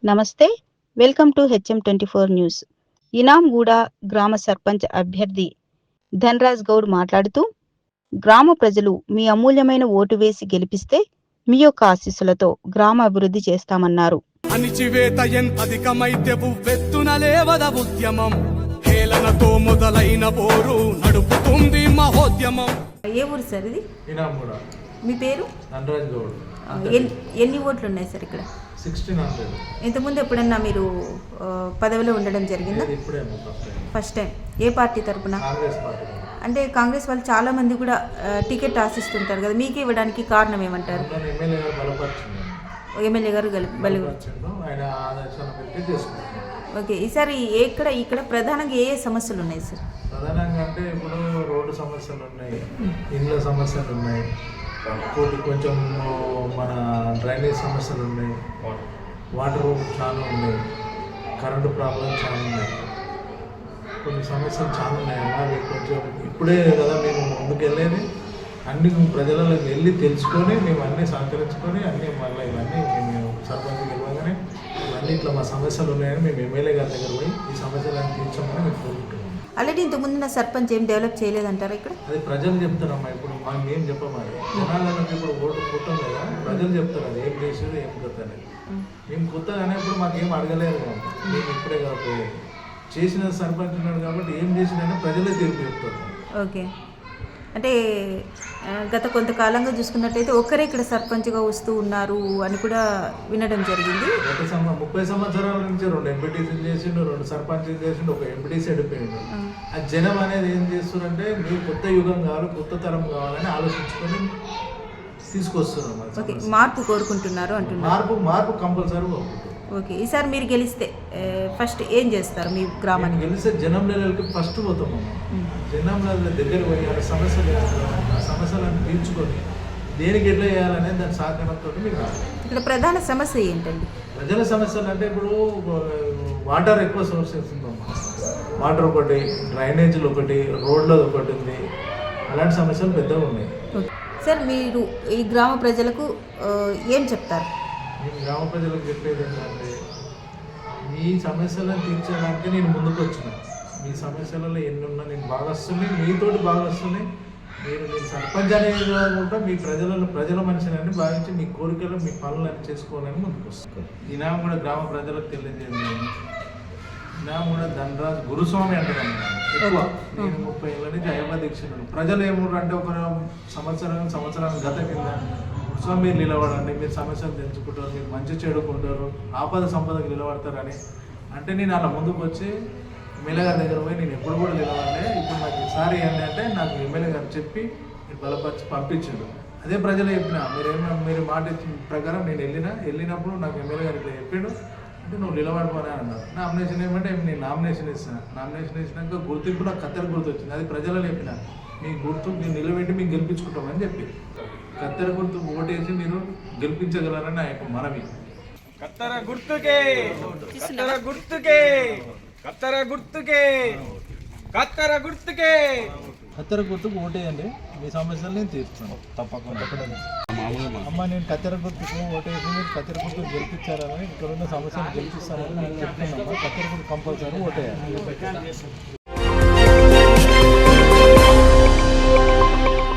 నమస్తే. Welcome to HM24 news. Inamguda గ్రామ సర్పంచ్ అభ్యర్థి ధనరాజ్ గౌడ్ మాట్లాడుతూ, గ్రామ ప్రజలు మీ అమూల్యమైన ఓటు వేసి గెలిపిస్తే మీ యొక్క ఆశీస్సులతో గ్రామ అభివృద్ధి చేస్తామన్నారు. అణిచివేత అధికమైతే ఉవ్వెత్తున లేవద ఉద్యమం, హేళనతో మొదలైన పోరు నడుపుతుంది మహోద్యమం. ఏ ఊరు సార్ ఇది? ఇనాంగూడ. మీ పేరు? ధనరాజ్ గౌడ్. ఎన్ని ఓట్లు ఉన్నాయి సార్ ఇక్కడ? 1600. ఇంతకుముందు ఎప్పుడన్నా మీరు పదవిలో ఉండడం జరిగిందా? ఇప్పుడే ఫస్ట్ టైం. ఏ పార్టీ తరపున? కాంగ్రెస్ పార్టీ. అంటే కాంగ్రెస్ వాళ్ళు చాలా మంది కూడా టికెట్ ఆశిస్తుంటారు కదా, మీకు ఇవ్వడానికి కారణం ఏమంటారు? ఎమ్మెల్యే గారు బలపరిచిండు. ఎమ్మెల్యే గారు ఆయన ఆదర్శన పెట్టి చేసుకుంటున్నారు. ఓకే. ఈసారి ఇక్కడ ప్రధానంగా ఏ సమస్యలు ఉన్నాయి సార్? ప్రధానంగా అంటే ఇప్పుడు రోడ్డు సమస్యలు ఉన్నాయి, ఇండ్ల సమస్యలు ఉన్నాయి, కొంచెం మన డ్రైనేజ్ సమస్యలు ఉన్నాయి, వాటర్ చాలా ఉన్నాయి, కరెంటు ప్రాబ్లం చాలా ఉన్నాయి, కొన్ని సమస్యలు చాలా ఉన్నాయి. అవి కొంచెం ఇప్పుడే కదా మేము ముందుకు వెళ్ళేది, అన్ని ప్రజలకు వెళ్ళి తెలుసుకొని మేము అన్నీ సహకరించుకొని అన్నీ మళ్ళీ ఇవన్నీ మేము సర్పంచ్ గెలవగానే ఇవన్నీ ఇట్లా మా సమస్యలు ఉన్నాయని మేము ఎమ్మెల్యే గారి దగ్గర పోయి ఈ సమస్యలను తీర్చామని మేము కోరుకుంటున్నాం. ఆల్రెడీ ఇంతకుముందు నా సర్పంచ్ ఏం డెవలప్ చేయలేదంటారా ఇక్కడ? అది ప్రజలు చెప్తారమ్మా. ఇప్పుడు మేము చెప్పమని జనాలకు ఇప్పుడు ఓటు పుట్టం కదా, ప్రజలు చెప్తారు అది ఏం చేసేది ఏం కొత్త అనేది. మేము కొత్తగానే ఇప్పుడు మాకేం అడగలేరు కదా, మేము ఇప్పుడే కాబట్టి చేసిన సర్పంచ్ ఉన్నాడు కాబట్టి ఏం చేసినా ప్రజలే తీర్పు చెప్తారు. ఓకే. అంటే గత కొంతకాలంగా చూసుకున్నట్టయితే ఒక్కరే ఇక్కడ సర్పంచ్గా వస్తూ ఉన్నారు అని కూడా వినడం జరిగింది. గత 30 సంవత్సరాల నుంచి 2 ఎంపీటీసీలు చేసిండు, 2 సర్పంచ్లు చేసిండు, ఒక ఎంపీటీసీ అడిపోయిండు. ఆ జనం అనేది ఏం చేస్తున్నారంటే మీరు కొత్త యుగం కావాలి, కొత్త తరం కావాలని ఆలోచించుకొని తీసుకొస్తున్నారు. మార్పు కోరుకుంటున్నారు అంటున్నారు. మార్పు కంపల్సరీ. ఓకే. ఈసారి మీరు గెలిస్తే ఫస్ట్ ఏం చేస్తారు? మీ గ్రామాన్ని గెలిస్తే జనం లెవెల్కి ఫస్ట్ పోతాము. జనం లెవెల్ దగ్గర పోయి ఆ సమస్యలను తీర్చుకొని దేనికి ఎట్లా చేయాలనేది దాని సహకారంతో మీకు. ఇక్కడ ప్రధాన సమస్య ఏంటండి? ప్రజల సమస్యలు అంటే ఇప్పుడు వాటర్ ఎక్కువ సోర్సెస్ ఉందమ్మా. వాటర్ ఒకటి, డ్రైనేజీలు ఒకటి, రోడ్లది ఒకటి ఉంది, అలాంటి సమస్యలు పెద్దగా ఉన్నాయి. సార్ మీరు ఈ గ్రామ ప్రజలకు ఏం చెప్తారు? నేను గ్రామ ప్రజలకు చెప్పేది ఏంటంటే మీ సమస్యలను తీర్చడానికి నేను ముందుకు వచ్చిన. మీ సమస్యలలో ఎన్ని ఉన్నా నేను బాగా వస్తున్నాయి, మీతోటి బాగా వస్తున్నాయి. నేను సర్పంచ్ అనేది కూడా మీ ప్రజల మనిషిని భావించి మీ కోరికలు మీ పనులను చేసుకోవాలని ముందుకు వస్తున్నాను. ఇనాంగూడ గ్రామ ప్రజలకు తెలియజేయండి, ఇనాంగూడ ధనరాజ్ గురుస్వామి అంటారు ఎక్కువ. నేను 30 ఏళ్ళ నుంచి అయ్యప్ప దీక్షను. ప్రజలు ఏమంటారంటే ఒక సంవత్సరానికి గత కింద సో మీరు నిలబడండి, మీరు సమస్యలు తెలుసుకుంటారు, మీరు మంచి చెడుకుంటారు, ఆపద సంపదకు నిలబడతారని అంటే నేను అలా ముందుకు వచ్చి ఎమ్మెల్యే గారి దగ్గర పోయి నేను ఎప్పుడు కూడా నిలబడలే. ఇప్పుడు నాకు ఈసారి ఏంటి అంటే నాకు ఎమ్మెల్యే గారు చెప్పి నేను బలపరిచి పంపించాడు. అదే ప్రజలు చెప్పిన మీరు మాట ఇచ్చిన ప్రకారం నేను వెళ్ళినప్పుడు నాకు ఎమ్మెల్యే గారు ఇట్లా చెప్పాడు అంటే నువ్వు నిలబడిపోనా అన్నారు. నామినేషన్ ఏమంటే నేను నామినేషన్ ఇస్తాను. నామినేషన్ ఇచ్చినాక గుర్తింపు నాకు కత్తెర గుర్తు వచ్చింది. అది ప్రజలు చెప్పిన మీ గుర్తు మీరు నిలబెట్టి మీకు గెలిపించుకుంటామని చెప్పి కత్తెర గుర్తు ఓటేసి మీరు గెలిపించగలరని నా యొక్క మనవి. కత్తెర గుర్తుకే, కత్తెర గుర్తుకే, కత్తెర గుర్తుకే, కత్తెర గుర్తుకే, కత్తెర గుర్తుకు ఓటేయండి, మీ సమస్యలు నేను తీరుస్తాను తప్పకుండా. అమ్మ నేను కత్తెర గుర్తుకు ఓటేసి మీరు కత్తెర గుర్తుకు గెలిపించారని ఇక్కడ ఉన్న సమస్యలు గెలిపిస్తారని నేను చెప్తున్నామ్మా. కత్తెర గుర్తు కంపల్సరీ ఓటేయాలి.